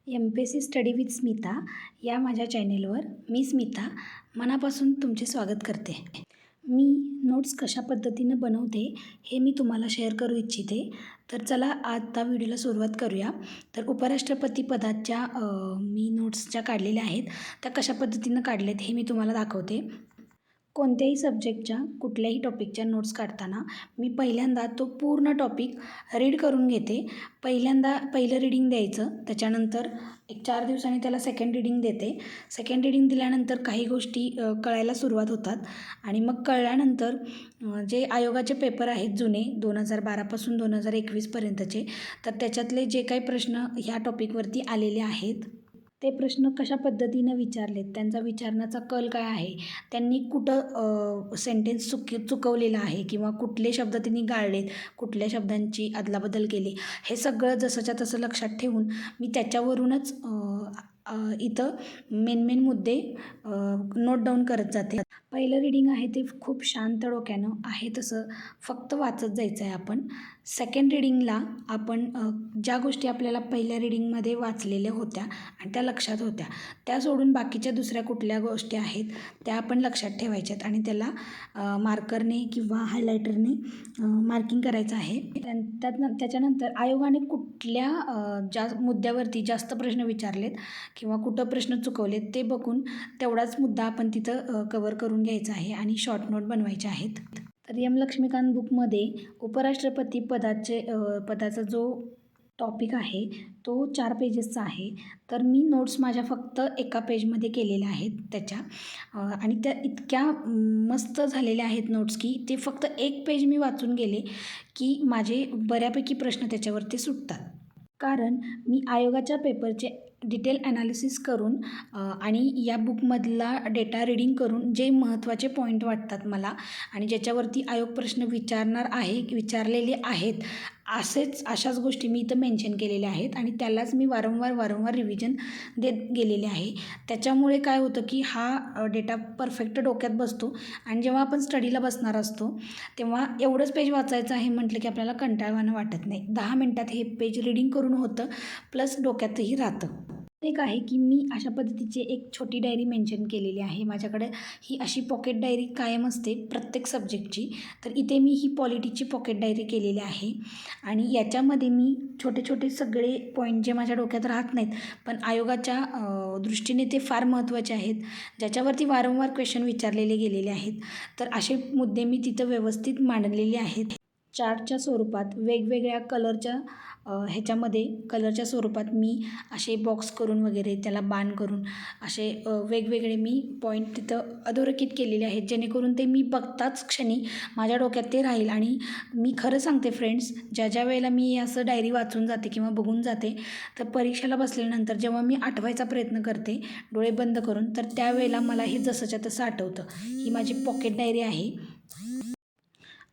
MPSC study with Smita या माझ्या चॅनेलवर मी स्मिता मनापासून तुमचे स्वागत करते. मी नोट्स कशा पद्धतीनं बनवते हे मी तुम्हाला शेअर करू इच्छिते. तर चला आता व्हिडिओला सुरुवात करूया. तर उपराष्ट्रपती पदाच्या मी नोट्स ज्या काढलेल्या आहेत त्या कशा पद्धतीनं काढल्यात हे मी तुम्हाला दाखवते. कोणत्याही सब्जेक्टच्या कुठल्याही टॉपिकच्या नोट्स काढताना मी पहिल्यांदा तो पूर्ण टॉपिक रीड करून घेते. पहिलं रीडिंग द्यायचं, त्याच्यानंतर एक 4 दिवसांनी त्याला सेकंड रीडिंग देते. सेकंड रीडिंग दिल्यानंतर काही गोष्टी कळायला सुरुवात होतात आणि मग कळल्यानंतर जे आयोगाचे पेपर आहेत जुने 2012 2021पर्यंतचे, तर त्याच्यातले जे काही प्रश्न ह्या टॉपिकवरती आलेले आहेत ते प्रश्न कशा पद्धतीनं विचारलेत, त्यांचा विचारण्याचा कल काय आहे, त्यांनी कुठं सेंटेन्स चुकवलेला आहे किंवा कुठले शब्द त्यांनी गाळलेत, कुठल्या शब्दांची अदलाबदल केली, हे सगळं जसंच्या तसं लक्षात ठेवून मी त्याच्यावरूनच इथं मेन मुद्दे नोट डाऊन करत जाते. पहिलं रीडिंग आहे ते खूप शांत डोक्यानं आहे तसं फक्त वाचत जायचं आहे आपण. सेकंड रीडिंगला आपण ज्या गोष्टी आपल्याला पहिल्या रीडिंगमध्ये वाचलेल्या होत्या आणि त्या लक्षात होत्या त्या सोडून बाकीच्या दुसऱ्या कुठल्या गोष्टी आहेत त्या आपण लक्षात ठेवायच्यात आणि त्याला मार्करने किंवा हायलायटरने मार्किंग करायचं आहे. त्याच्यानंतर आयोगाने कुठल्या ज्या मुद्द्यावरती जास्त प्रश्न विचारलेत किंवा कुठं प्रश्न चुकवलेत ते बघून तेवढाच मुद्दा आपण तिथं कवर करून घ्यायचा आहे आणि शॉर्ट नोट बनवायचे आहेत. तर एम लक्ष्मीकांत बुकमध्ये उपराष्ट्रपती पदाचा जो टॉपिक आहे तो 4 पेजेसचा आहे. तर मी नोट्स माझ्या फक्त एका पेजमध्ये केलेल्या आहेत त्याच्या आणि त्या इतक्या मस्त झालेल्या आहेत नोट्स की ते फक्त एक पेज मी वाचून गेले की माझे बऱ्यापैकी प्रश्न त्याच्यावरती सुटतात. कारण मी आयोगाच्या पेपरचे डिटेल ॲनालिसिस करून आणि या बुकमधला डेटा रीडिंग करून जे महत्त्वाचे पॉईंट वाटतात मला आणि ज्याच्यावरती आयोग प्रश्न विचारलेले आहेत अशाच गोष्टी मी इथं मेन्शन केलेल्या आहेत आणि त्यालाच मी वारंवार रिव्हिजन देत गेलेले आहे. त्याच्यामुळे काय होतं की हा डेटा परफेक्ट डोक्यात बसतो आणि जेव्हा आपण स्टडीला बसणार असतो तेव्हा एवढंच पेज वाचायचं आहे म्हटलं की आपल्याला कंटाळवाणं वाटत नाही. 10 मिनटात हे पेज रीडिंग करून होतं प्लस डोक्यातही राहतं. एक आहे की मी अशा पद्धतीची एक छोटी डायरी मेन्शन केलेली आहे. माझ्याकडे ही अशी पॉकेट डायरी कायम असते प्रत्येक सब्जेक्टची. तर इथे मी ही पॉलिटीची पॉकेट डायरी केलेली आहे आणि याच्यामध्ये मी छोटे सगळे पॉईंट जे माझ्या डोक्यात राहत नाहीत पण आयोगाच्या दृष्टीने ते फार महत्त्वाचे आहेत, ज्याच्यावरती वारंवार क्वेश्चन विचारलेले गेलेले आहेत, तर असे मुद्दे मी तिथं व्यवस्थित मांडलेले आहेत. चार्टच्या स्वरूपात वेगवेगळ्या कलरच्या स्वरूपात मी असे बॉक्स करून वगैरे त्याला बाण करून असे वेगवेगळे मी पॉईंट तिथं अधोरेखित केलेले आहेत, जेणेकरून ते मी बघताच क्षणी माझ्या डोक्यात ते राहील. आणि मी खरं सांगते फ्रेंड्स, ज्या वेळेला मी असं डायरी वाचून जाते किंवा बघून जाते तर परीक्षेला बसल्यानंतर जेव्हा मी आठवायचा प्रयत्न करते डोळे बंद करून तर त्यावेळेला मला हे जसंच्या तसं आठवतं. ही माझी पॉकेट डायरी आहे.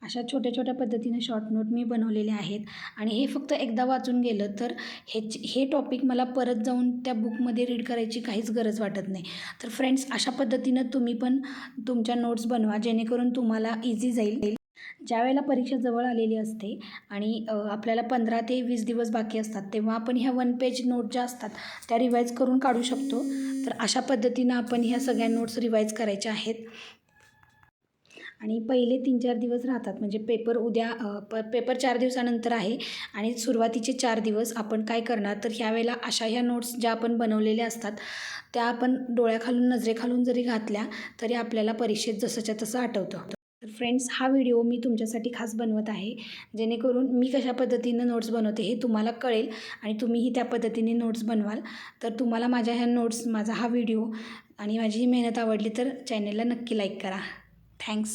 अशा छोट्या पद्धतीने शॉर्ट नोट मी बनवलेले आहेत आणि हे फक्त एकदा वाचून गेलं तर हे टॉपिक मला परत जाऊन त्या बुकमध्ये रीड करायची काहीच गरज वाटत नाही. तर फ्रेंड्स, अशा पद्धतीनं तुम्ही पण तुमच्या नोट्स बनवा जेणेकरून तुम्हाला इझी जाईल. ज्यावेळेला परीक्षा जवळ आलेली असते आणि आपल्याला 15 ते 20 दिवस बाकी असतात तेव्हा आपण ह्या 1 पेज नोट ज्या असतात त्या रिवाईज करून काढू शकतो. तर अशा पद्धतीनं आपण ह्या सगळ्या नोट्स रिवाईज करायच्या आहेत आणि पहिले 3-4 दिवस राहतात म्हणजे पेपर 4 दिवसानंतर आहे आणि सुरुवातीचे 4 दिवस आपण काय करणार तर ह्या ह्या नोट्स ज्या आपण बनवलेल्या असतात त्या आपण डोळ्याखालून नजरेखालून जरी घातल्या तरी आपल्याला परीक्षेत जसंच्या तसं आठवतं. तर फ्रेंड्स, हा व्हिडिओ मी तुमच्यासाठी खास बनवत आहे जेणेकरून मी कशा पद्धतीनं नोट्स बनवते हे तुम्हाला कळेल आणि तुम्हीही त्या पद्धतीने नोट्स बनवाल. तर तुम्हाला माझ्या ह्या नोट्स, माझा हा व्हिडिओ आणि माझी ही मेहनत आवडली तर चॅनलला नक्की लाईक करा. थँक्स.